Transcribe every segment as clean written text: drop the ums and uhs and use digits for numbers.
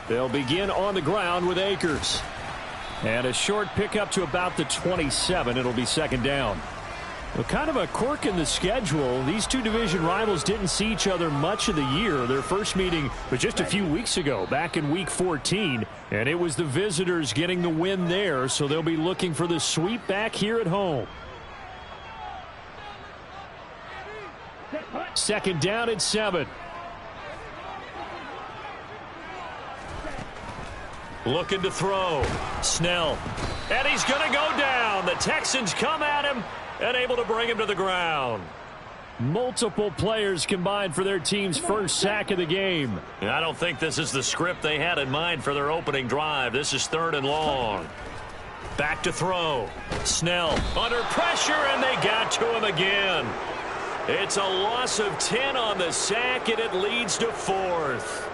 They'll begin on the ground with Akers. And a short pickup to about the 27. It'll be second down. Well, kind of a quirk in the schedule. These two division rivals didn't see each other much of the year. Their first meeting was just a few weeks ago, back in Week 14. And it was the visitors getting the win there, so they'll be looking for the sweep back here at home. Second down at 7. Looking to throw. Snell. And he's going to go down. The Texans come at him and able to bring him to the ground. Multiple players combined for their team's first sack of the game. I don't think this is the script they had in mind for their opening drive. This is 3rd and long. Back to throw. Snell under pressure, and they got to him again. It's a loss of 10 on the sack, and it leads to 4th.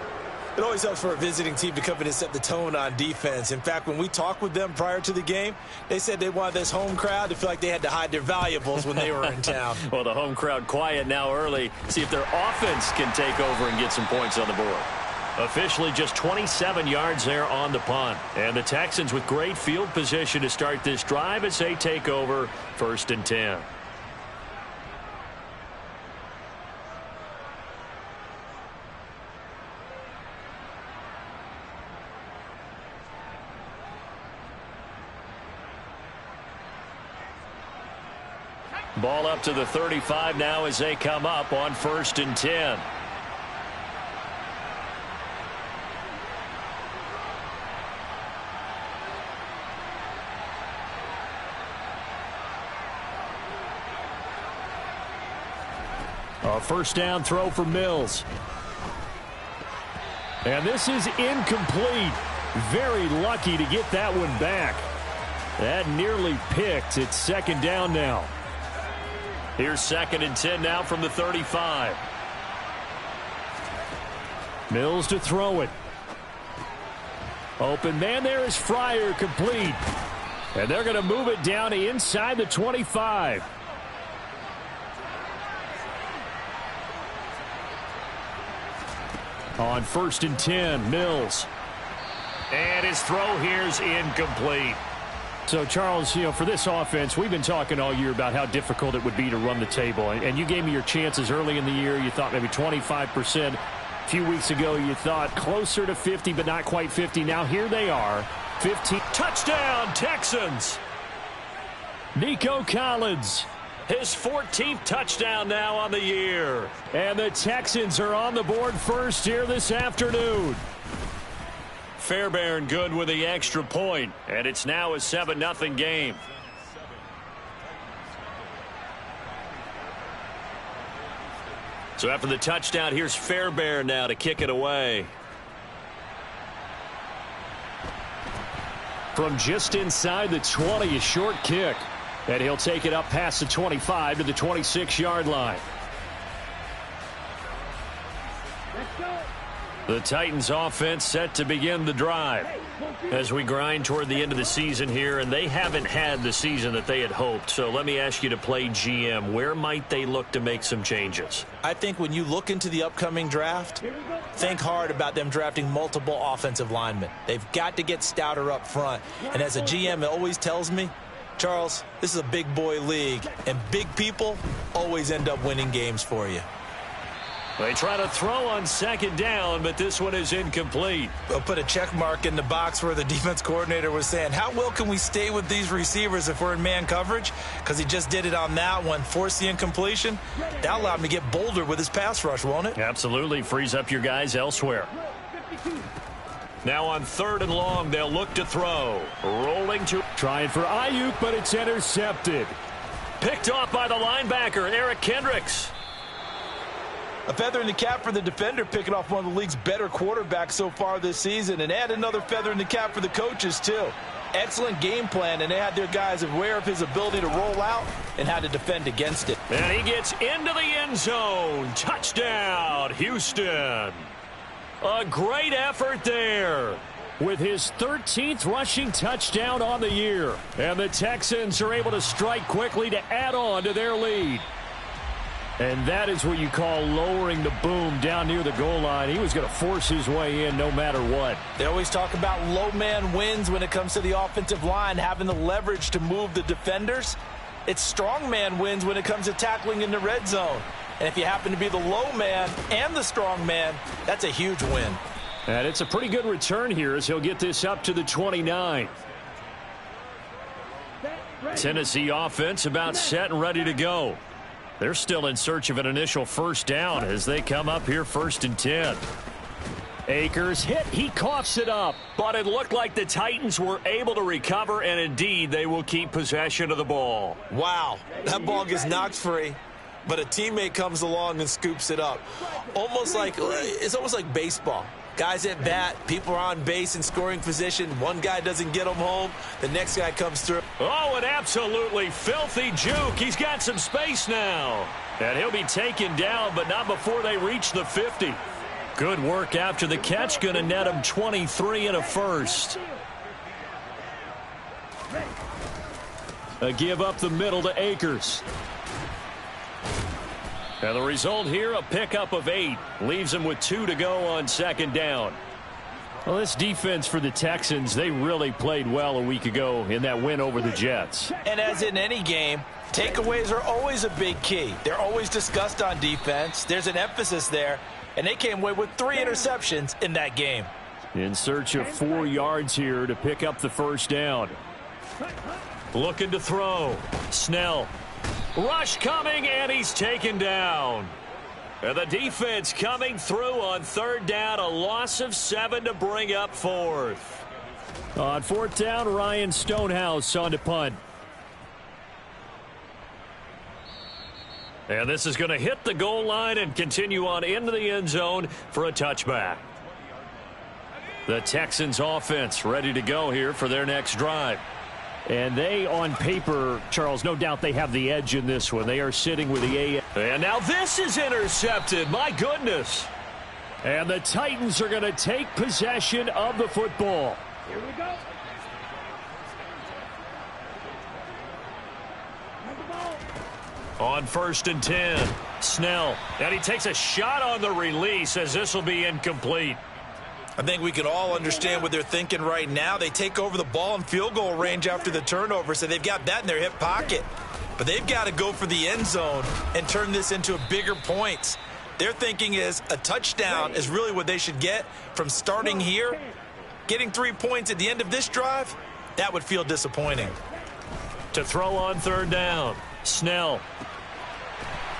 It always helps for a visiting team to come in and set the tone on defense. In fact, when we talked with them prior to the game, they said they wanted this home crowd to feel like they had to hide their valuables when they were in town. Well, the home crowd quiet now early. See if their offense can take over and get some points on the board. Officially just 27 yards there on the punt. And the Texans with great field position to start this drive as they take over 1st and 10. Ball up to the 35 now as they come up on 1st and 10. A first down throw for Mills. And this is incomplete. Very lucky to get that one back. That nearly picked. It's 2nd down now. Here's 2nd and 10 now from the 35. Mills to throw it. Open man there is Fryer, complete. And they're going to move it down to inside the 25. On 1st and 10, Mills. And his throw here is incomplete. So, Charles, you know, for this offense, we've been talking all year about how difficult it would be to run the table. And you gave me your chances early in the year. You thought maybe 25%. A few weeks ago, you thought closer to 50, but not quite 50. Now, here they are. 15. Touchdown, Texans! Nico Collins. His 14th touchdown now on the year. And the Texans are on the board first here this afternoon. Fairbairn good with the extra point, and it's now a 7-0 game. So after the touchdown, here's Fairbairn now to kick it away. From just inside the 20, a short kick. And he'll take it up past the 25 to the 26-yard line. The Titans offense set to begin the drive as we grind toward the end of the season here, and they haven't had the season that they had hoped. So let me ask you to play GM. Where might they look to make some changes? I think when you look into the upcoming draft, think hard about them drafting multiple offensive linemen. They've got to get stouter up front. And as a GM, it always tells me, Charles, this is a big boy league, and big people always end up winning games for you. They try to throw on 2nd down, but this one is incomplete. We'll put a check mark in the box where the defense coordinator was saying, how well can we stay with these receivers if we're in man coverage? Because he just did it on that one, forced the incompletion. That allowed him to get bolder with his pass rush, won't it? Absolutely. Frees up your guys elsewhere. Now on 3rd and long, they'll look to throw. Rolling to trying for Ayuk, but it's intercepted. Picked off by the linebacker, Eric Kendricks. A feather in the cap for the defender, picking off one of the league's better quarterbacks so far this season, and add another feather in the cap for the coaches, too. Excellent game plan, and they had their guys aware of his ability to roll out and how to defend against it. And he gets into the end zone. Touchdown, Houston. A great effort there with his 13th rushing touchdown on the year. And the Texans are able to strike quickly to add on to their lead. And that is what you call lowering the boom down near the goal line. He was going to force his way in no matter what. They always talk about low man wins when it comes to the offensive line, having the leverage to move the defenders. It's strong man wins when it comes to tackling in the red zone. And if you happen to be the low man and the strong man, that's a huge win. And it's a pretty good return here as he'll get this up to the 29. Tennessee offense about set and ready to go. They're still in search of an initial first down as they come up here 1st and 10. Akers hit. He coughs it up. But it looked like the Titans were able to recover, and indeed they will keep possession of the ball. Wow, that ball gets knocked free, but a teammate comes along and scoops it up. It's almost like baseball. Guys at bat, people are on base in scoring position. One guy doesn't get them home, the next guy comes through. Oh, an absolutely filthy juke. He's got some space now. And he'll be taken down, but not before they reach the 50. Good work after the catch. Going to net him 23 and a first. A give up the middle to Akers. And the result here, a pickup of 8. Leaves them with 2 to go on 2nd down. Well, this defense for the Texans, they really played well a week ago in that win over the Jets. And as in any game, takeaways are always a big key. They're always discussed on defense. There's an emphasis there. And they came away with 3 interceptions in that game. In search of 4 yards here to pick up the first down. Looking to throw. Snell. Rush coming, and he's taken down. And the defense coming through on 3rd down. A loss of 7 to bring up 4th. On 4th down, Ryan Stonehouse on to punt. And this is going to hit the goal line and continue on into the end zone for a touchback. The Texans offense ready to go here for their next drive. And they, on paper, Charles, no doubt they have the edge in this one. They are sitting with the A. And now this is intercepted. My goodness. And the Titans are going to take possession of the football. Here we go. On 1st and 10, Snell. And he takes a shot on the release as this will be incomplete. I think we can all understand what they're thinking right now. They take over the ball in field goal range after the turnover, so they've got that in their hip pocket. But they've got to go for the end zone and turn this into bigger points. Their thinking is a touchdown is really what they should get from starting here. Getting 3 points at the end of this drive, that would feel disappointing. To throw on 3rd down, Snell.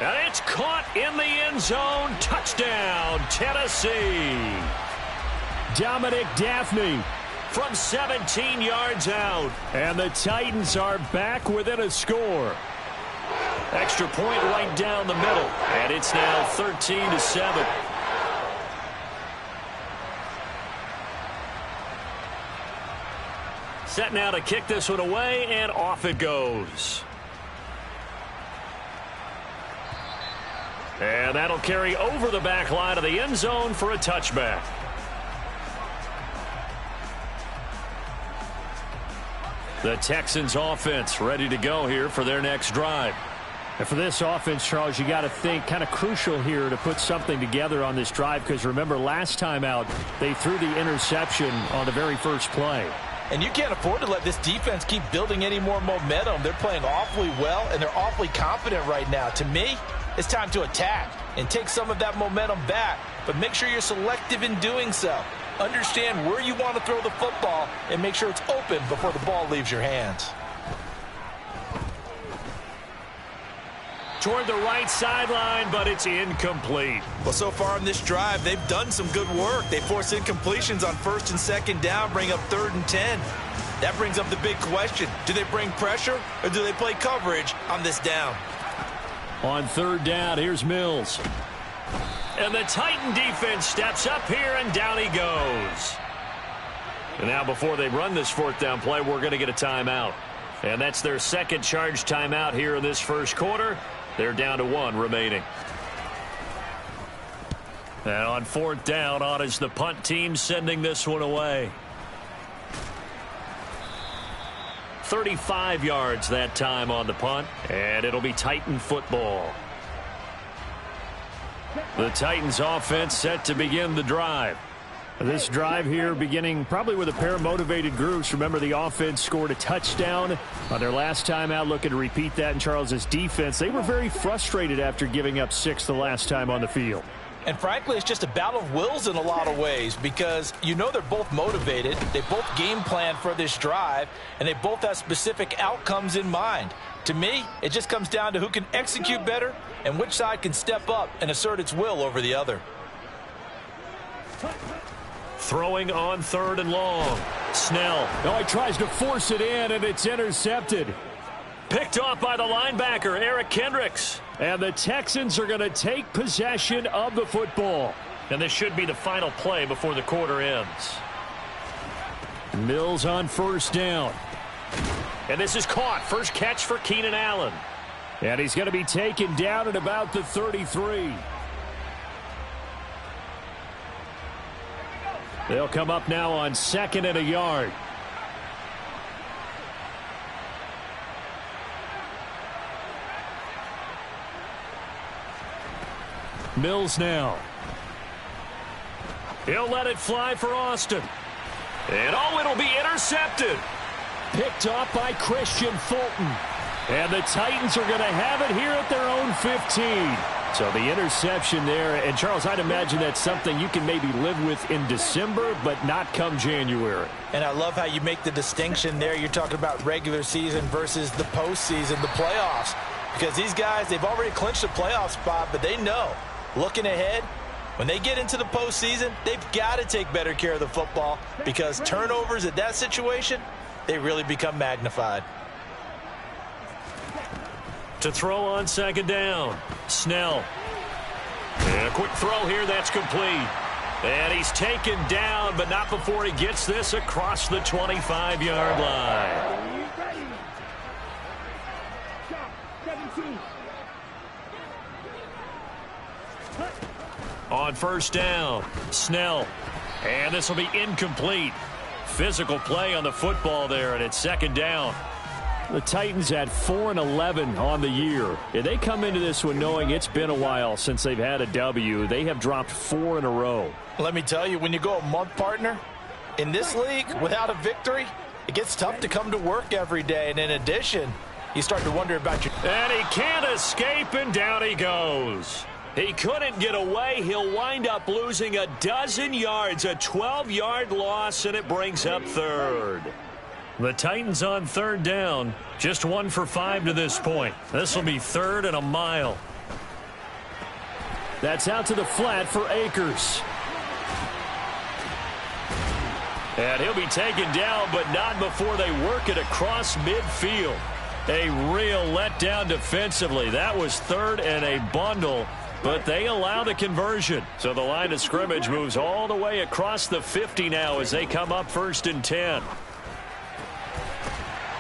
And it's caught in the end zone. Touchdown, Tennessee. Dominic Dafney from 17 yards out. And the Titans are back within a score. Extra point right down the middle. And it's now 13-7. Set now to kick this one away, and off it goes. And that'll carry over the back line of the end zone for a touchback. The Texans offense ready to go here for their next drive. And for this offense, Charles, you got to think kind of crucial here to put something together on this drive, because remember last time out they threw the interception on the very first play. And you can't afford to let this defense keep building any more momentum. They're playing awfully well, and they're awfully confident right now. To me, it's time to attack and take some of that momentum back, but make sure you're selective in doing so. Understand where you want to throw the football and make sure it's open before the ball leaves your hands. Toward the right sideline, but it's incomplete. Well, so far in this drive, they've done some good work. They force incompletions on 1st and 2nd down, bring up 3rd and 10. That brings up the big question. Do they bring pressure or do they play coverage on this down? On 3rd down, here's Mills. And the Titan defense steps up here, and down he goes. And now before they run this 4th down play, we're going to get a timeout. And that's their second charge timeout here in this first quarter. They're down to 1 remaining. And on 4th down, on is the punt team sending this one away. 35 yards that time on the punt, and it'll be Titan football. The Titans offense set to begin the drive. This drive here beginning probably with a pair of motivated groups. Remember, the offense scored a touchdown on their last time out, looking to repeat that in Charles's defense. They were very frustrated after giving up 6 the last time on the field. And frankly, it's just a battle of wills in a lot of ways because you know they're both motivated. They both game plan for this drive, and they both have specific outcomes in mind. To me, it just comes down to who can execute better and which side can step up and assert its will over the other. Throwing on 3rd and long. Snell. Oh, he tries to force it in, and it's intercepted. Picked off by the linebacker, Eric Kendricks. And the Texans are going to take possession of the football. And this should be the final play before the quarter ends. Mills on 1st down. And this is caught. First catch for Keenan Allen. And he's going to be taken down at about the 33. They'll come up now on 2nd and a yard. Mills now. He'll let it fly for Austin. And it'll be intercepted. Picked off by Christian Fulton. And the Titans are going to have it here at their own 15. So the interception there, and Charles, I'd imagine that's something you can maybe live with in December, but not come January. And I love how you make the distinction there. You're talking about regular season versus the postseason, the playoffs. Because these guys, they've already clinched a playoff spot, but they know, looking ahead, when they get into the postseason, they've got to take better care of the football because turnovers at that situation, they really become magnified. To throw on 2nd down. Snell. And a quick throw here, that's complete. And he's taken down, but not before he gets this across the 25-yard line. On 1st down, Snell. And this will be incomplete. Physical play on the football there, and it's 2nd down. The Titans at 4-11 on the year. And they come into this one knowing it's been a while since they've had a W. They have dropped 4 in a row. Let me tell you, when you go a month, partner, in this league, without a victory, it gets tough to come to work every day. And in addition, you start to wonder about your... And he can't escape, and down he goes. He couldn't get away. He'll wind up losing a dozen yards, a 12-yard loss, and it brings up 3rd. The Titans on 3rd down, just 1 for 5 to this point. This will be 3rd and a mile. That's out to the flat for Akers. And he'll be taken down, but not before they work it across midfield. A real letdown defensively. That was 3rd and a bundle, but they allow the conversion. So the line of scrimmage moves all the way across the 50 now as they come up 1st and 10.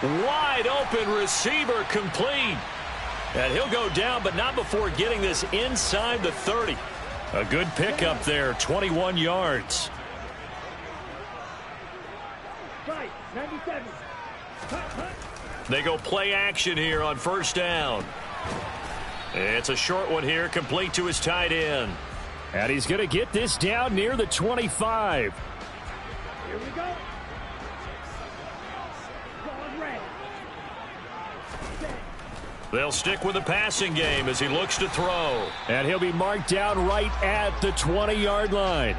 Wide open receiver complete. And he'll go down, but not before getting this inside the 30. A good pickup there, 21 yards. They go play action here on 1st down. It's a short one here, complete to his tight end. And he's going to get this down near the 25. Here we go. They'll stick with the passing game as he looks to throw. And he'll be marked down right at the 20-yard line.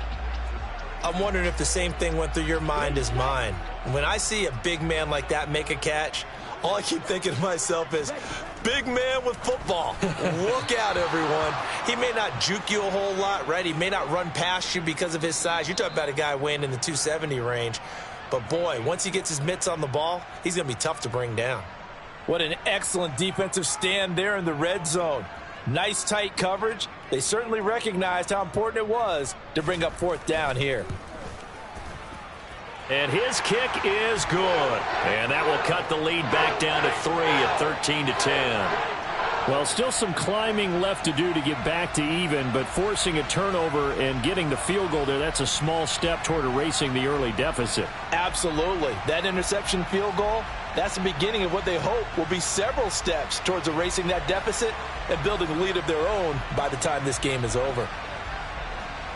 I'm wondering if the same thing went through your mind as mine. When I see a big man like that make a catch, all I keep thinking to myself is, big man with football. Look out, everyone. He may not juke you a whole lot, right? He may not run past you because of his size. You're talking about a guy weighing in the 270 range. But, boy, once he gets his mitts on the ball, he's going to be tough to bring down. What an excellent defensive stand there in the red zone. Nice tight coverage. They certainly recognized how important it was to bring up 4th down here. And his kick is good. And that will cut the lead back down to 3 at 13-10. Well, still some climbing left to do to get back to even, but forcing a turnover and getting the field goal there, that's a small step toward erasing the early deficit. Absolutely. That interception field goal, That's the beginning of what they hope will be several steps towards erasing that deficit and building a lead of their own by the time this game is over.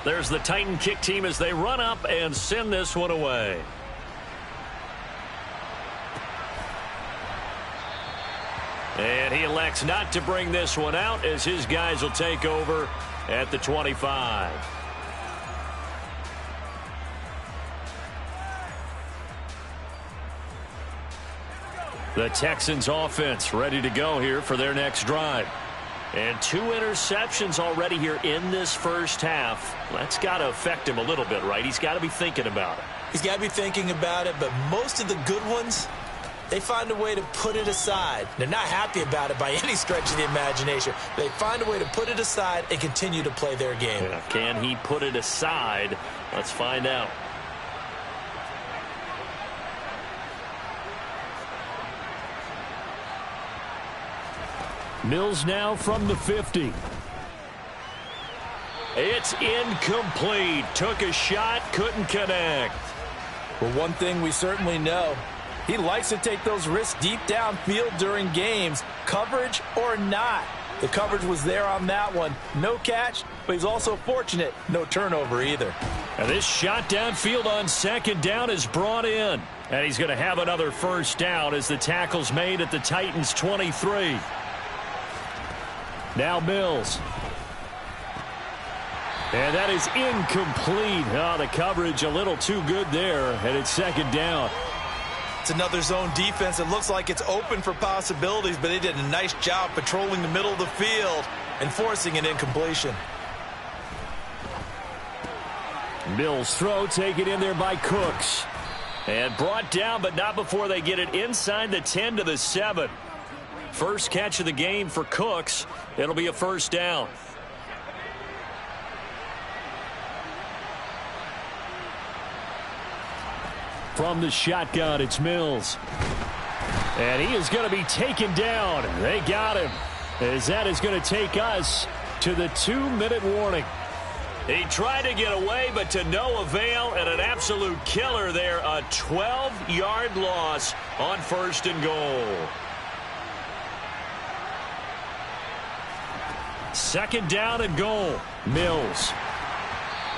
There's the Titan kick team as they run up and send this one away. And he elects not to bring this one out as his guys will take over at the 25. The Texans offense ready to go here for their next drive. And 2 interceptions already here in this first half. That's got to affect him a little bit, right? He's got to be thinking about it. He's got to be thinking about it, but most of the good ones, they find a way to put it aside. They're not happy about it by any stretch of the imagination. They find a way to put it aside and continue to play their game. Yeah, can he put it aside? Let's find out. Mills now from the 50. It's incomplete. Took a shot, couldn't connect. Well, one thing we certainly know, he likes to take those risks deep downfield during games, coverage or not. The coverage was there on that one. No catch, but he's also fortunate. No turnover either. And this shot downfield on second down is brought in. And he's going to have another first down as the tackle's made at the Titans' 23. Now Mills. And that is incomplete. Oh, the coverage a little too good there, and it's second down. It's another zone defense. It looks like it's open for possibilities, but they did a nice job patrolling the middle of the field and forcing an incompletion. Mills throw taken in there by Cooks. And brought down, but not before they get it inside the 10 to the 7. First catch of the game for Cooks. It'll be a first down. From the shotgun, it's Mills. And he is going to be taken down. They got him. As that is going to take us to the 2-minute warning. He tried to get away, but to no avail, and an absolute killer there. A 12-yard loss on first and goal. Second down and goal. Mills.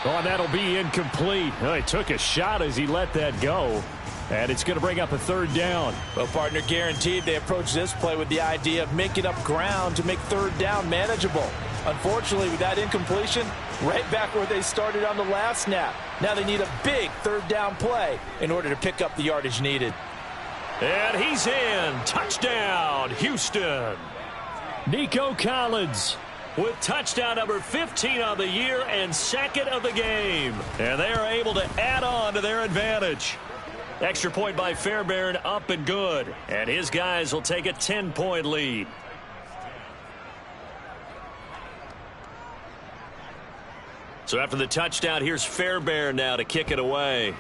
Oh, and that'll be incomplete. Oh, he took a shot as he let that go. And it's going to bring up a third down. Well, partner, guaranteed they approach this play with the idea of making up ground to make third down manageable. Unfortunately, with that incompletion, right back where they started on the last snap. Now they need a big third down play in order to pick up the yardage needed. And he's in. Touchdown, Houston. Nico Collins with touchdown number 15 on the year and second of the game. And they are able to add on to their advantage. Extra point by Fairbairn, up and good. And his guys will take a 10-point lead. So after the touchdown, here's Fairbairn now to kick it away.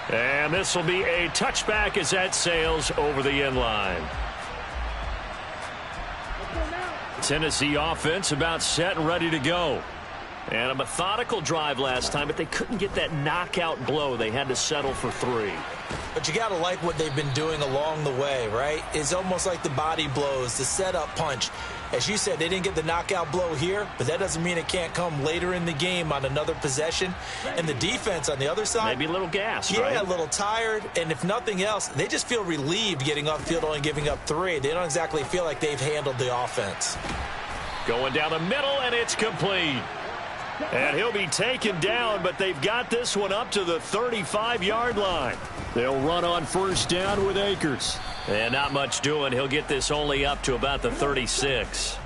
And this will be a touchback as that sails over the end line. Tennessee offense about set and ready to go. And a methodical drive last time, but they couldn't get that knockout blow. They had to settle for 3. But you got to like what they've been doing along the way, right? It's almost like the body blows, the setup punch. As you said, they didn't get the knockout blow here, but that doesn't mean it can't come later in the game on another possession. And the defense on the other side, maybe a little gassed, yeah, right? a little tired. And if nothing else, they just feel relieved getting upfield only giving up 3. They don't exactly feel like they've handled the offense. Going down the middle, and it's complete. And he'll be taken down, but they've got this one up to the 35-yard line. They'll run on first down with Akers. And not much doing. He'll get this only up to about the 36.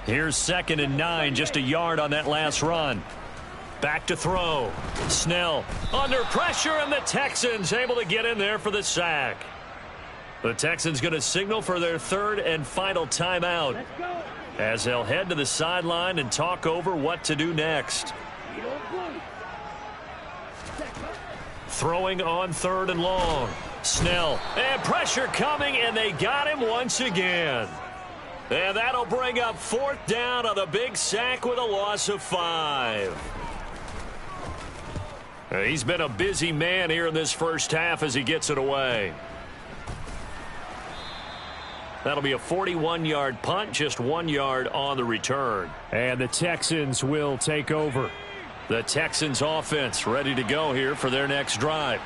Here's 2nd and 9, just a yard on that last run. Back to throw. Snell under pressure, and the Texans able to get in there for the sack. The Texans going to signal for their 3rd and final timeout, as they'll head to the sideline and talk over what to do next. Throwing on 3rd and long. Snell, and pressure coming, and they got him once again. And that'll bring up 4th down on the big sack with a loss of 5. He's been a busy man here in this first half as he gets it away. That'll be a 41-yard punt, just 1 yard on the return. And the Texans will take over. The Texans offense ready to go here for their next drive.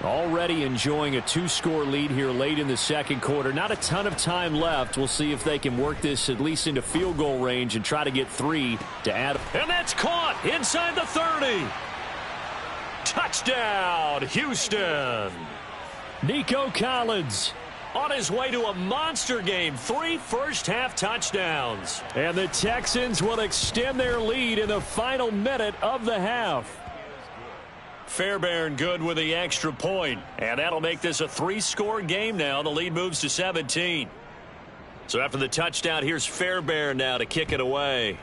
Already enjoying a 2-score lead here late in the second quarter. Not a ton of time left. We'll see if they can work this at least into field goal range and try to get 3 to add. And that's caught inside the 30. Touchdown, Houston. Nico Collins on his way to a monster game. 3 first-half touchdowns. And the Texans will extend their lead in the final minute of the half. Fairbairn good with the extra point. And that'll make this a 3-score game now. The lead moves to 17. So after the touchdown, here's Fairbairn now to kick it away.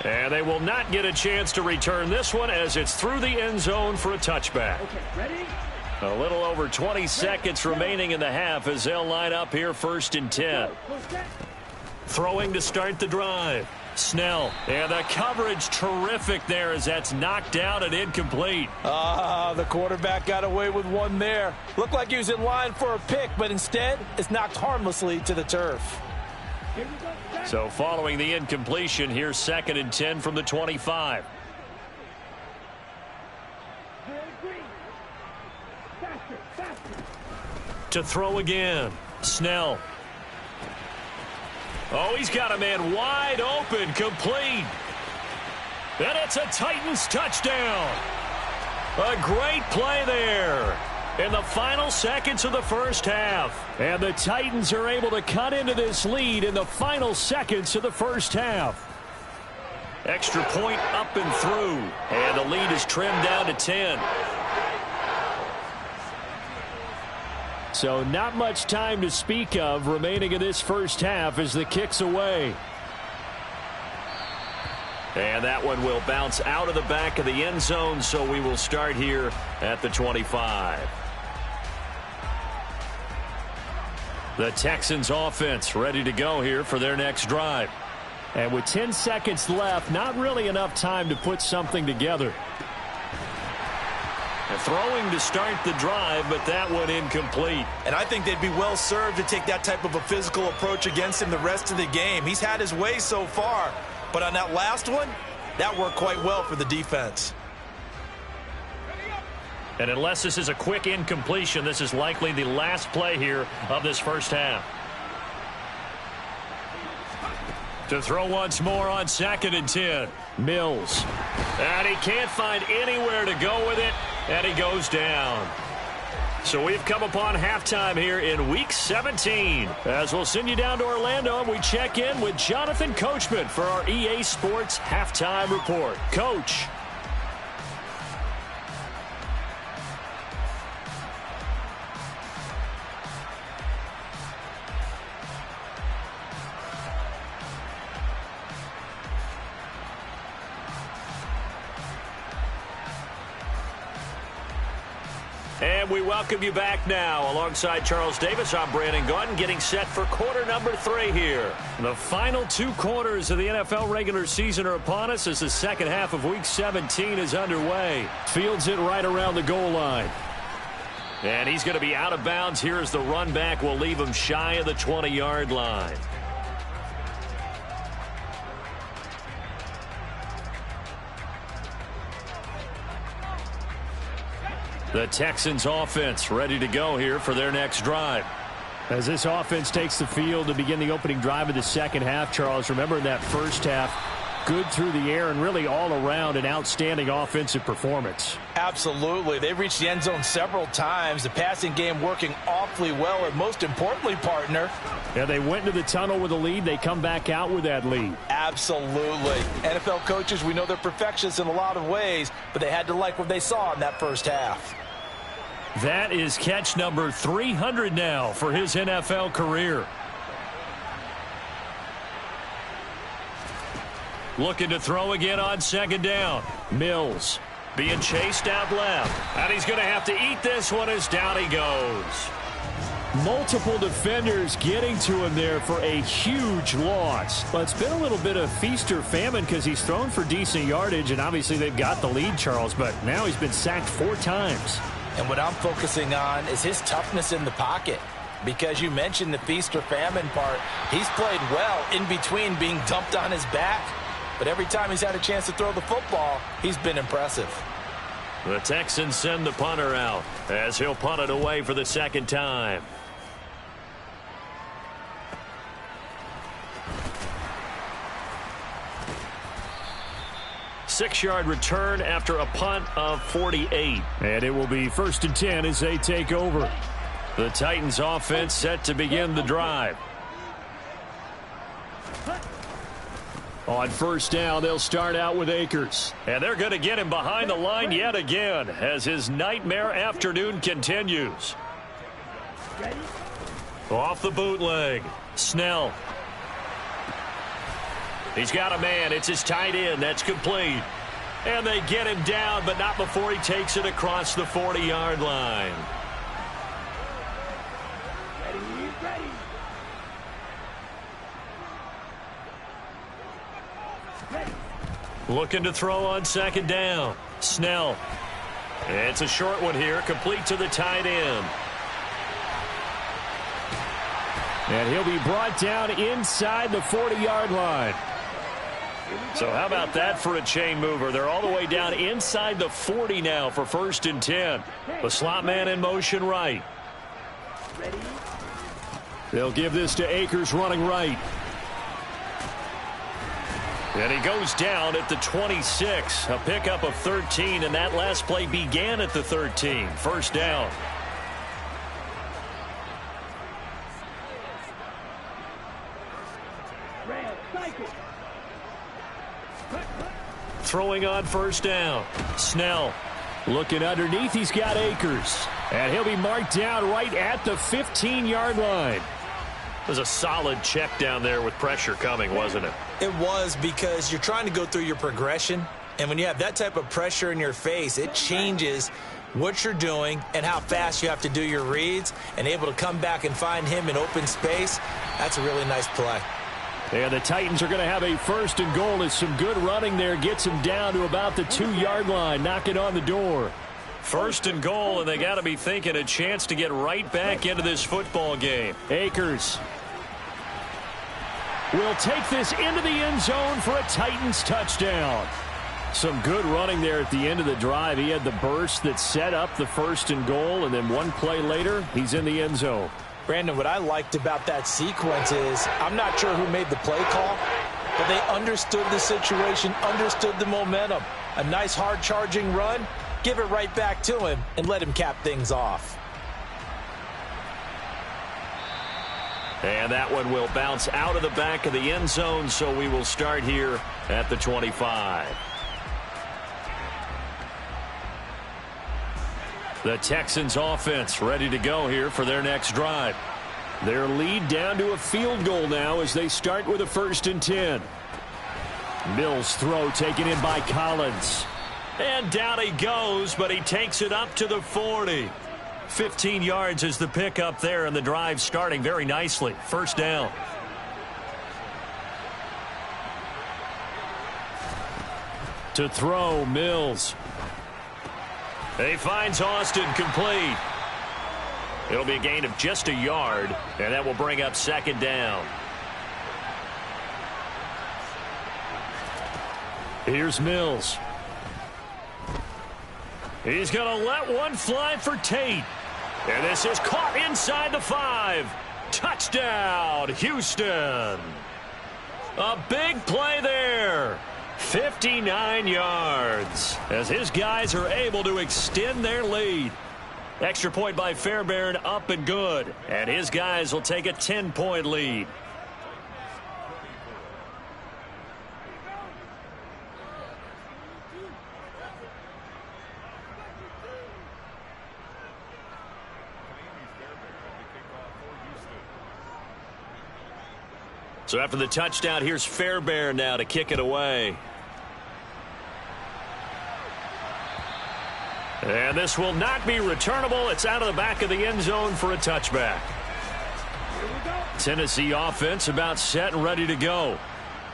And they will not get a chance to return this one as it's through the end zone for a touchback. Okay, ready? A little over 20 seconds remaining in the half as they'll line up here 1st and 10. Throwing to start the drive. Snell. And the coverage terrific there as that's knocked down and incomplete. The quarterback got away with one there. Looked like he was in line for a pick, but instead it's knocked harmlessly to the turf. So following the incompletion, here's 2nd and 10 from the 25. To throw again. Snell. Oh, he's got a man wide open, complete. And it's a Titans touchdown. A great play there in the final seconds of the first half. And the Titans are able to cut into this lead in the final seconds of the first half. Extra point up and through. And the lead is trimmed down to 10. So not much time to speak of remaining in this first half as the kick's away. And that one will bounce out of the back of the end zone, so we will start here at the 25. The Texans offense ready to go here for their next drive. And with 10 seconds left, not really enough time to put something together. Throwing to start the drive, but that one incomplete. And I think they'd be well served to take that type of a physical approach against him the rest of the game. He's had his way so far, but on that last one, that worked quite well for the defense. And unless this is a quick incompletion, this is likely the last play here of this first half. To throw once more on 2nd and 10. Mills. And he can't find anywhere to go with it, and he goes down. So we've come upon halftime here in Week 17. As we'll send you down to Orlando, and we check in with Jonathan Coachman for our EA Sports Halftime Report. Coach. And we welcome you back now. Alongside Charles Davis, I'm Brandon Gaudin, getting set for quarter number 3 here. The final 2 quarters of the NFL regular season are upon us as the second half of Week 17 is underway. Fields it right around the goal line. And he's going to be out of bounds here as the run back will leave him shy of the 20-yard line. The Texans offense ready to go here for their next drive. As this offense takes the field to begin the opening drive of the second half, Charles, remember in that first half, good through the air and really all around an outstanding offensive performance. Absolutely. They've reached the end zone several times. The passing game working awfully well, and most importantly, partner. Yeah, they went into the tunnel with a lead. They come back out with that lead. Absolutely. NFL coaches, we know they're perfectionists in a lot of ways, but they had to like what they saw in that first half. That is catch number 300 now for his NFL career. Looking to throw again on 2nd down. Mills being chased out left. And he's going to have to eat this one as down he goes. Multiple defenders getting to him there for a huge loss. But it's been a little bit of feast or famine because he's thrown for decent yardage, and obviously they've got the lead, Charles, but now he's been sacked 4 times. And what I'm focusing on is his toughness in the pocket. Because you mentioned the feast or famine part, he's played well in between being dumped on his back. But every time he's had a chance to throw the football, he's been impressive. The Texans send the punter out as he'll punt it away for the second time. 6-yard return after a punt of 48. And it will be 1st and 10 as they take over. The Titans offense set to begin the drive. On 1st down, they'll start out with Akers. And they're going to get him behind the line yet again as his nightmare afternoon continues. Off the bootleg. Snell. He's got a man. It's his tight end. That's complete. And they get him down, but not before he takes it across the 40-yard line. Looking to throw on 2nd down. Snell. It's a short one here, complete to the tight end. And he'll be brought down inside the 40-yard line. So how about that for a chain mover? They're all the way down inside the 40 now for 1st and 10. The slot man in motion right. They'll give this to Akers running right. And he goes down at the 26. A pickup of 13, and that last play began at the 13. 1st down. Throwing on 1st down. Snell looking underneath. He's got Akers. And he'll be marked down right at the 15-yard line. It was a solid check down there with pressure coming, wasn't it? It was, because you're trying to go through your progression. And when you have that type of pressure in your face, it changes what you're doing and how fast you have to do your reads. And able to come back and find him in open space, that's a really nice play. And the Titans are going to have a 1st and goal as some good running there gets him down to about the 2-yard line, knocking on the door. 1st and goal, and they got to be thinking a chance to get right back into this football game. Akers will take this into the end zone for a Titans touchdown. Some good running there at the end of the drive. He had the burst that set up the 1st and goal, and then one play later, he's in the end zone. Brandon, what I liked about that sequence is, I'm not sure who made the play call, but they understood the situation, understood the momentum. A nice hard charging run, give it right back to him, and let him cap things off. And that one will bounce out of the back of the end zone, so we will start here at the 25. The Texans offense ready to go here for their next drive. Their lead down to a field goal now as they start with a 1st and 10. Mills throw taken in by Collins. And down he goes, but he takes it up to the 40. 15 yards is the pickup there, and the drive starting very nicely. 1st down. To throw, Mills. He finds Austin complete. It'll be a gain of just a yard, and that will bring up 2nd down. Here's Mills. He's going to let one fly for Tate. And this is caught inside the 5. Touchdown, Houston. A big play there. 59 yards as his guys are able to extend their lead. Extra point by Fairbairn, up and good. And his guys will take a 10-point lead. So after the touchdown, here's Fairbairn now to kick it away. And this will not be returnable. It's out of the back of the end zone for a touchback. Tennessee offense about set and ready to go.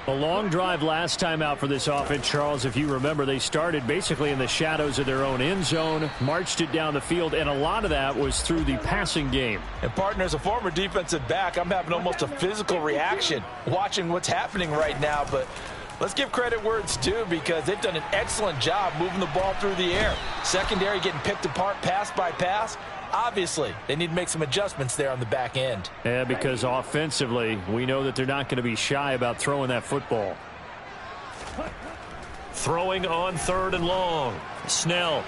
A long drive last time out for this offense, Charles. If you remember, they started basically in the shadows of their own end zone, marched it down the field, and a lot of that was through the passing game. And, partner, as a former defensive back, I'm having almost a physical reaction watching what's happening right now. But let's give credit where it's due, because they've done an excellent job moving the ball through the air. Secondary getting picked apart pass by pass. Obviously, they need to make some adjustments there on the back end. Yeah, because offensively, we know that they're not going to be shy about throwing that football. Throwing on 3rd and long. Snell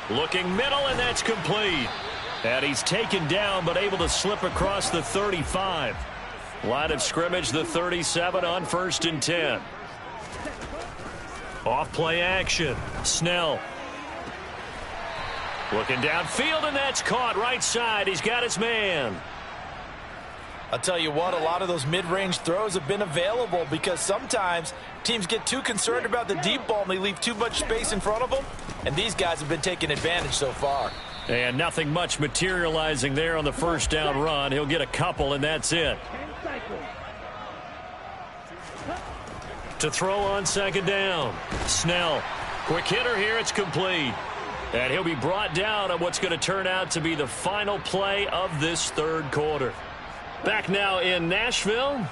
looking middle, and that's complete. And he's taken down, but able to slip across the 35. Line of scrimmage, the 37 on 1st and 10. Off play action. Snell looking downfield, and that's caught right side. He's got his man. I'll tell you what, a lot of those mid-range throws have been available, because sometimes teams get too concerned about the deep ball and they leave too much space in front of them, and these guys have been taking advantage so far. And nothing much materializing there on the 1st down run. He'll get a couple, and that's it. To throw on 2nd down. Snell, quick hitter here, it's complete. And he'll be brought down on what's going to turn out to be the final play of this 3rd quarter. Back now in Nashville.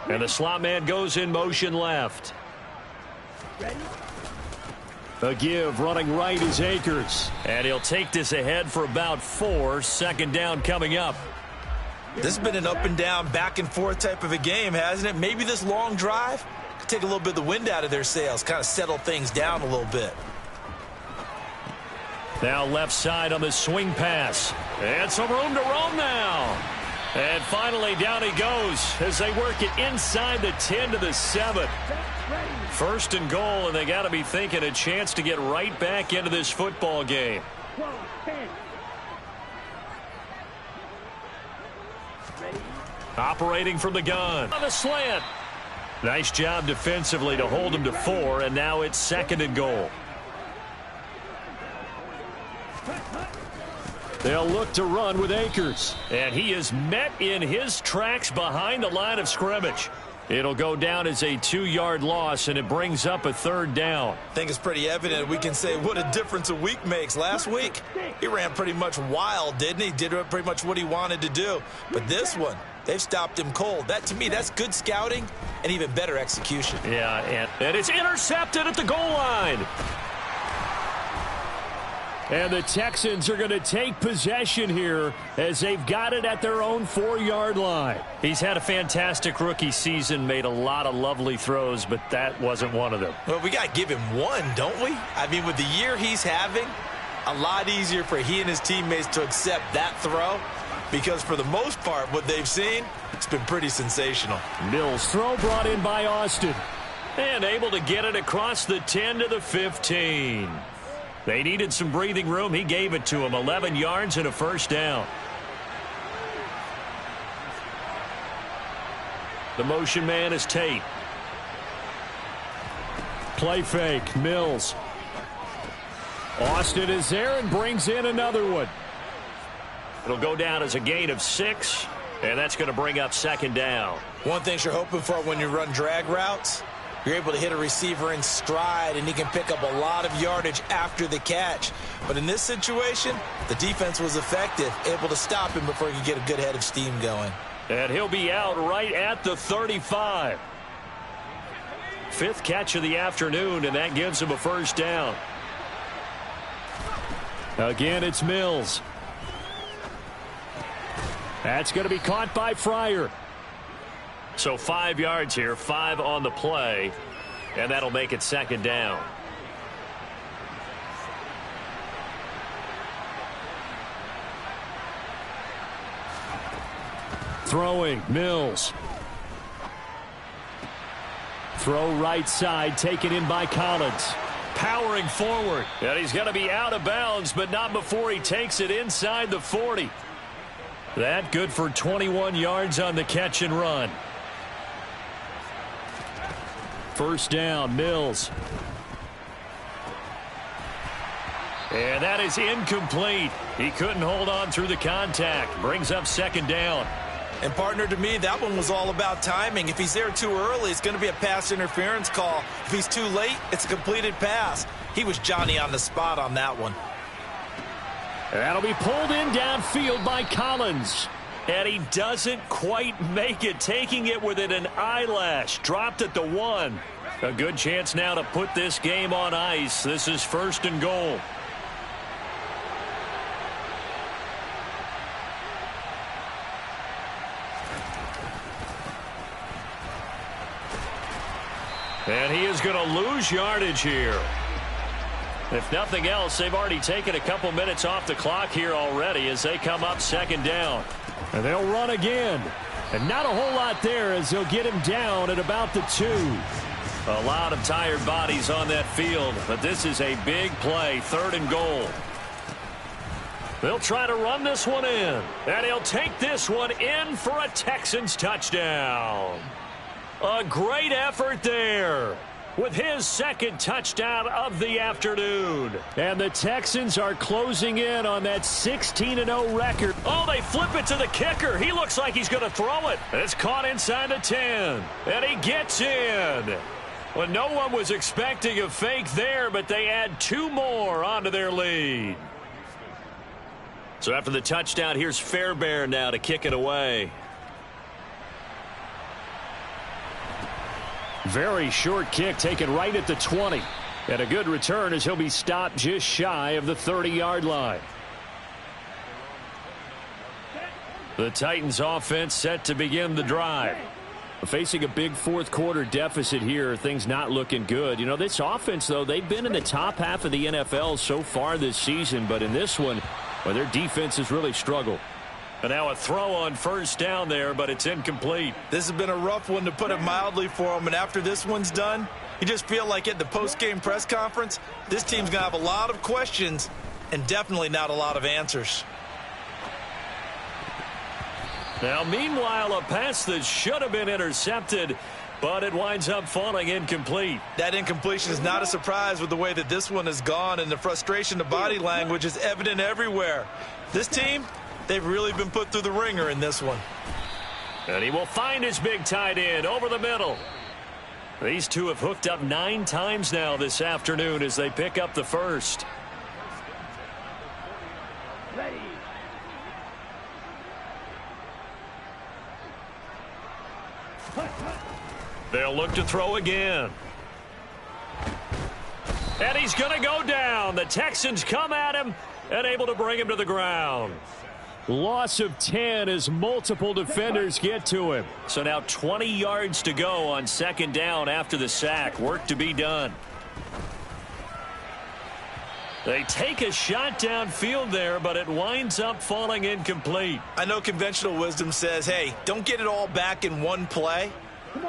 And the slot man goes in motion left. A give running right is Akers. And he'll take this ahead for about 4. 2nd down coming up. This has been an up and down, back and forth type of a game, hasn't it? Maybe this long drive could take a little bit of the wind out of their sails, kind of settle things down a little bit. Now left side on the swing pass. And some room to roam now. And finally down he goes as they work it inside the 10 to the 7. 1st and goal, and they got to be thinking a chance to get right back into this football game. Operating from the gun. On the slant. Nice job defensively to hold him to 4, and now it's 2nd and goal. They'll look to run with Akers. And he is met in his tracks behind the line of scrimmage. It'll go down as a 2-yard loss, and it brings up a 3rd down. I think it's pretty evident. We can say what a difference a week makes. Last week, he ran pretty much wild, didn't he? Did pretty much what he wanted to do. But this one, they've stopped him cold. That, to me, that's good scouting and even better execution. Yeah, and it's intercepted at the goal line. And the Texans are going to take possession here as they've got it at their own 4-yard line. He's had a fantastic rookie season, made a lot of lovely throws, but that wasn't one of them. Well, we got to give him one, don't we? I mean, with the year he's having, a lot easier for he and his teammates to accept that throw, because for the most part, what they've seen, it's been pretty sensational. Mills throw brought in by Austin. And able to get it across the 10 to the 15. They needed some breathing room. He gave it to him. 11 yards and a 1st down. The motion man is Tate. Play fake. Mills. Austin is there and brings in another one. It'll go down as a gain of 6, and that's going to bring up 2nd down. One thing you're hoping for when you run drag routes, you're able to hit a receiver in stride, and he can pick up a lot of yardage after the catch. But in this situation, the defense was effective, able to stop him before he could get a good head of steam going. And he'll be out right at the 35. 5th catch of the afternoon, and that gives him a 1st down. Again, it's Mills. That's going to be caught by Fryer. So 5 yards here, 5 on the play, and that'll make it 2nd down. Throwing, Mills. Throw right side, taken in by Collins. Powering forward. And he's going to be out of bounds, but not before he takes it inside the 40. That good for 21 yards on the catch and run. First down, Mills. And that is incomplete. He couldn't hold on through the contact. Brings up second down. And, partner, to me, that one was all about timing. If he's there too early, it's going to be a pass interference call. If he's too late, it's a completed pass. He was Johnny on the spot on that one. That'll be pulled in downfield by Collins. And he doesn't quite make it, taking it within an eyelash. Dropped at the 1. A good chance now to put this game on ice. This is first and goal. And he is going to lose yardage here. If nothing else, they've already taken a couple minutes off the clock here already as they come up second down. And they'll run again. And not a whole lot there as they'll get him down at about the 2. A lot of tired bodies on that field, but this is a big play, third and goal. They'll try to run this one in. And he'll take this one in for a Texans touchdown. A great effort there with his second touchdown of the afternoon. And the Texans are closing in on that 16-0 record. Oh, they flip it to the kicker. He looks like he's going to throw it. It's caught inside the 10. And he gets in. Well, no one was expecting a fake there, but they add 2 more onto their lead. So after the touchdown, here's Fairbairn now to kick it away. Very short kick taken right at the 20. And a good return as he'll be stopped just shy of the 30-yard line. The Titans offense set to begin the drive. Facing a big fourth quarter deficit here, things not looking good. You know, this offense, though, they've been in the top half of the NFL so far this season. But in this one, well, their defense has really struggled. And now a throw on first down there, but it's incomplete. This has been a rough one, to put it mildly, for him. And after this one's done, you just feel like at the post-game press conference, this team's going to have a lot of questions and definitely not a lot of answers. Now, meanwhile, a pass that should have been intercepted, but it winds up falling incomplete. That incompletion is not a surprise with the way that this one has gone, and the frustration, the body language is evident everywhere. This team, they've really been put through the ringer in this one. And he will find his big tight end over the middle. These two have hooked up 9 times now this afternoon as they pick up the first. Ready. They'll look to throw again. And he's going to go down. The Texans come at him and able to bring him to the ground. Loss of 10 as multiple defenders get to him. So now 20 yards to go on second down after the sack. Work to be done. They take a shot downfield there, but it winds up falling incomplete. I know conventional wisdom says, hey, don't get it all back in one play.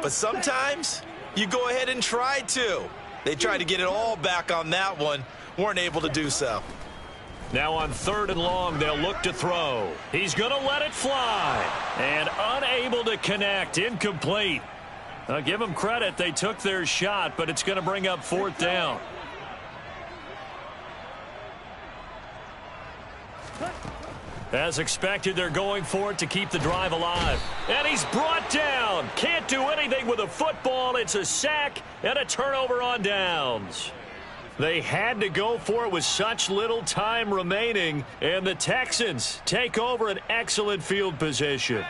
But sometimes you go ahead and try to. They tried to get it all back on that one. Weren't able to do so. Now on third and long, they'll look to throw. He's going to let it fly. And unable to connect. Incomplete. I'll give them credit. They took their shot, but it's going to bring up fourth down. As expected, they're going for it to keep the drive alive. And he's brought down. Can't do anything with a football. It's a sack and a turnover on downs. They had to go for it with such little time remaining. And the Texans take over an excellent field position.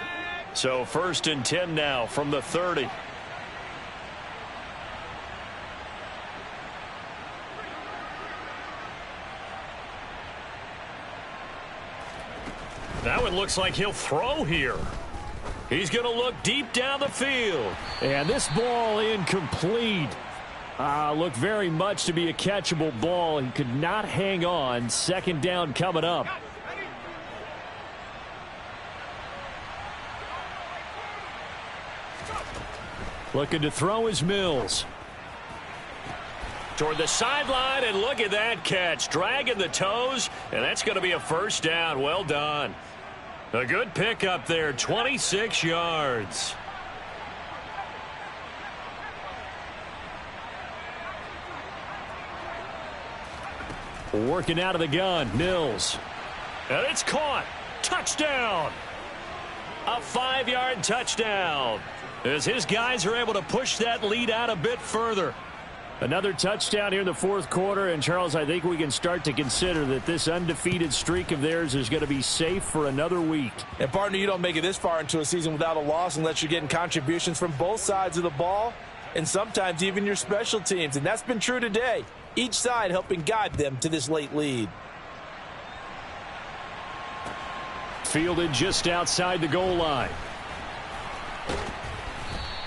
So first and 10 now from the 30. That one looks like he'll throw here. He's going to look deep down the field. And this ball incomplete. Looked very much to be a catchable ball. He could not hang on. Second down coming up. Looking to throw is Mills. Toward the sideline, and look at that catch. Dragging the toes, and that's going to be a first down. Well done. A good pickup there, 26 yards. Working out of the gun, Mills. And it's caught. Touchdown. A 5-yard touchdown. As his guys are able to push that lead out a bit further. Another touchdown here in the fourth quarter. And, Charles, I think we can start to consider that this undefeated streak of theirs is going to be safe for another week. And, partner, you don't make it this far into a season without a loss unless you're getting contributions from both sides of the ball and sometimes even your special teams. And that's been true today. Each side helping guide them to this late lead. Fielded just outside the goal line.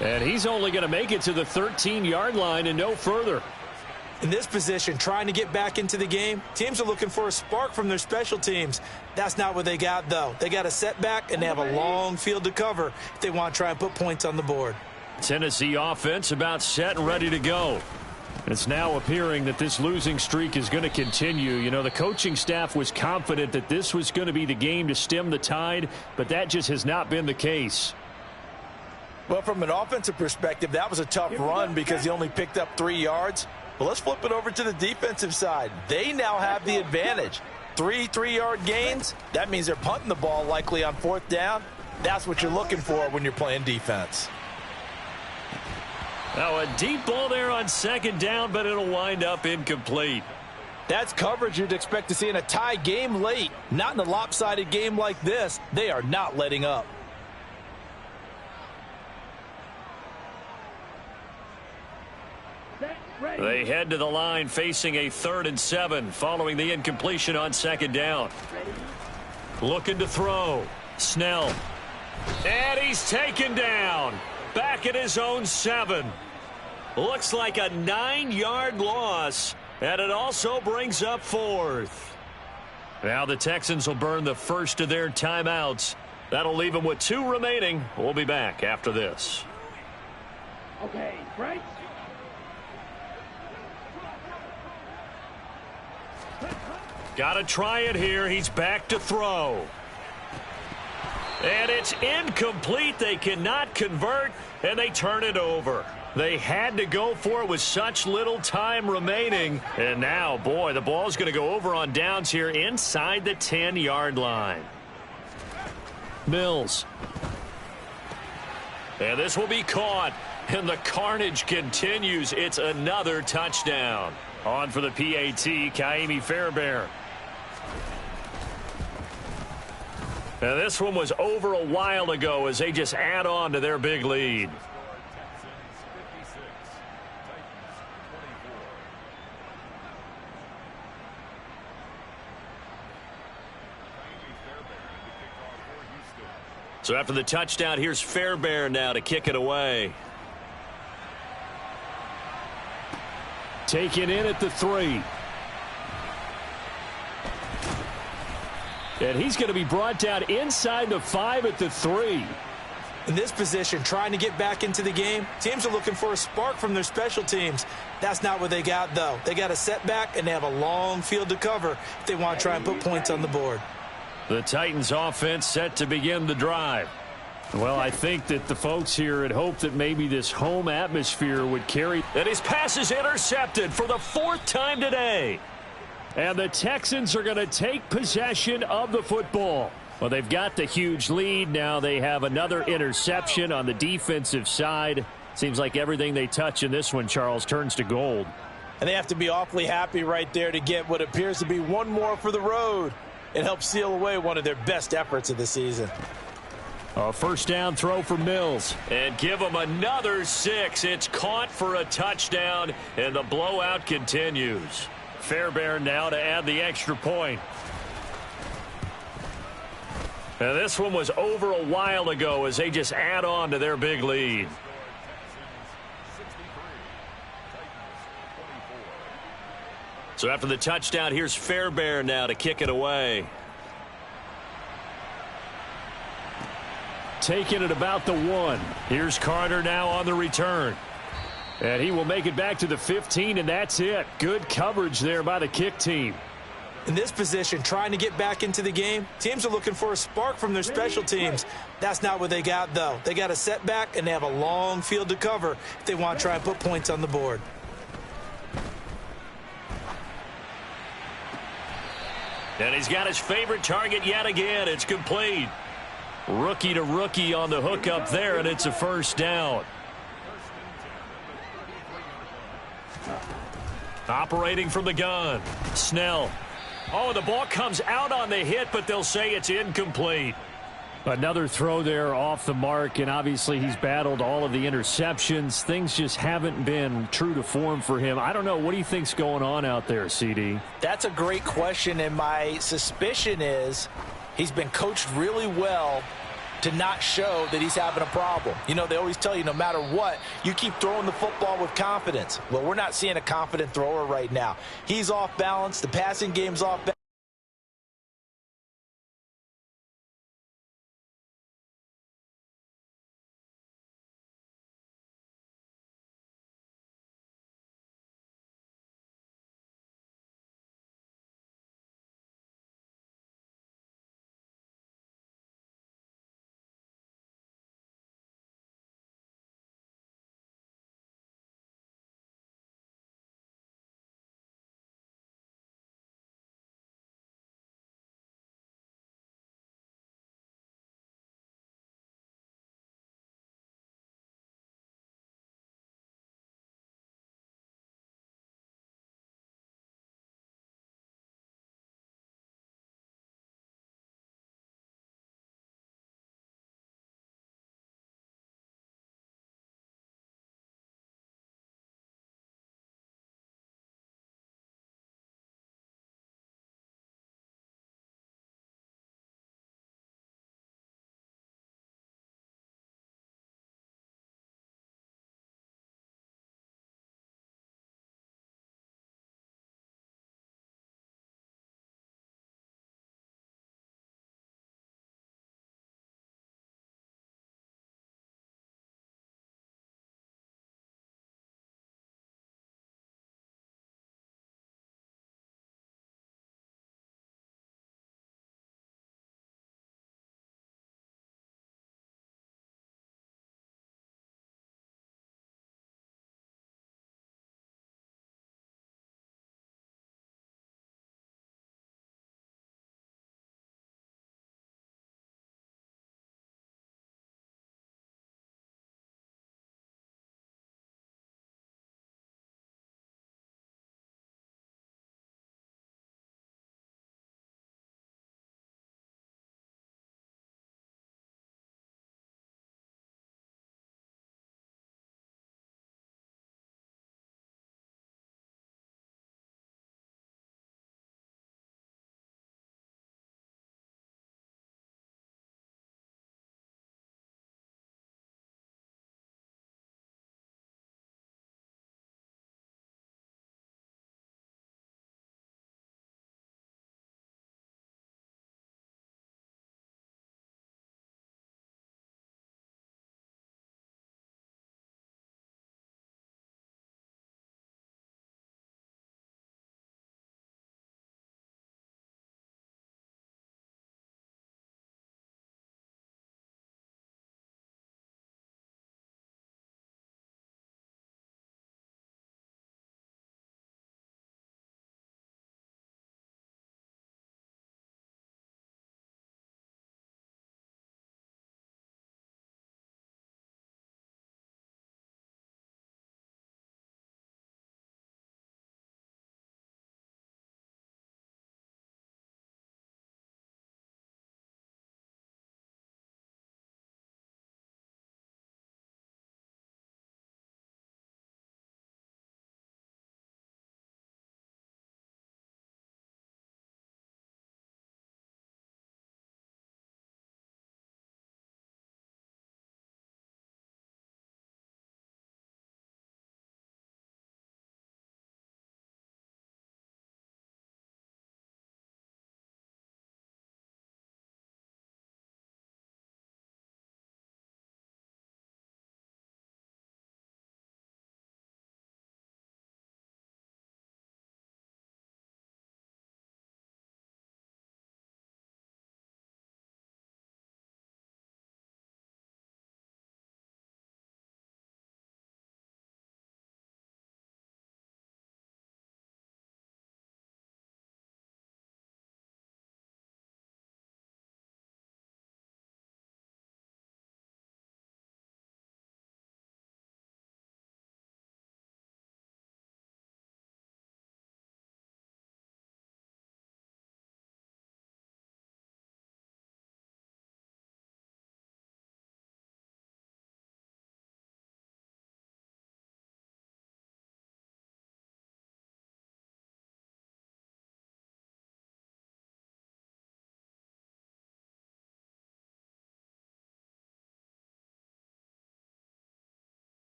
And he's only going to make it to the 13-yard line and no further. In this position, trying to get back into the game, teams are looking for a spark from their special teams. That's not what they got, though. They got a setback, and they have a long field to cover if they want to try and put points on the board. Tennessee offense about set and ready to go. It's now appearing that this losing streak is going to continue. You know, the coaching staff was confident that this was going to be the game to stem the tide, but that just has not been the case. Well, from an offensive perspective, that was a tough run because he only picked up 3 yards. But let's flip it over to the defensive side. They now have the advantage. 3 3-yard gains. That means they're punting the ball likely on 4th down. That's what you're looking for when you're playing defense. Now a deep ball there on 2nd down, but it'll wind up incomplete. That's coverage you'd expect to see in a tie game late. Not in a lopsided game like this. They are not letting up. They head to the line facing a 3rd and 7 following the incompletion on 2nd down. Looking to throw. Snell. And he's taken down. Back at his own 7. Looks like a 9-yard loss. And it also brings up 4th. Now the Texans will burn the first of their timeouts. That'll leave them with 2 remaining. We'll be back after this. Okay, right. Got to try it here. He's back to throw. And it's incomplete. They cannot convert, and they turn it over. They had to go for it with such little time remaining. And now, boy, the ball's going to go over on downs here inside the 10-yard line. Mills. And this will be caught. And the carnage continues. It's another touchdown. On for the PAT, Ka'imi Fairbairn. And this one was over a while ago as they just add on to their big lead. So after the touchdown, here's Fairbairn now to kick it away. Taken in at the 3. And he's going to be brought down inside the 5 at the 3. In this position, trying to get back into the game, teams are looking for a spark from their special teams. That's not what they got, though. They got a setback, and they have a long field to cover if they want to try and put points on the board. The Titans offense set to begin the drive. Well, I think that the folks here had hoped that maybe this home atmosphere would carry. And his pass is intercepted for the 4th time today. And the Texans are going to take possession of the football. Well, they've got the huge lead. Now they have another interception on the defensive side. Seems like everything they touch in this one, Charles, turns to gold. And they have to be awfully happy right there to get what appears to be one more for the road. It helps seal away one of their best efforts of the season. A 1st down throw for Mills. And give them another 6. It's caught for a touchdown, and the blowout continues. Fairbairn now to add the extra point. And this one was over a while ago as they just add on to their big lead. So after the touchdown, here's Fairbairn now to kick it away. taken at about the 1. Here's Carter now on the return. And he will make it back to the 15, and that's it. Good coverage there by the kick team. In this position, trying to get back into the game, teams are looking for a spark from their special teams. That's not what they got, though. They got a setback, and they have a long field to cover if they want to try and put points on the board. And he's got his favorite target yet again. It's complete. Rookie to rookie on the hook up there, and it's a first down. Operating from the gun, Snell. Oh, the ball comes out on the hit, but they'll say it's incomplete. Another throw there off the mark, and obviously he's battled all of the interceptions. Things just haven't been true to form for him. I don't know. What do you think's going on out there, CD? That's a great question, and my suspicion is he's been coached really well to not show that he's having a problem. You know, they always tell you no matter what, you keep throwing the football with confidence. Well, we're not seeing a confident thrower right now. He's off balance. The passing game's off balance.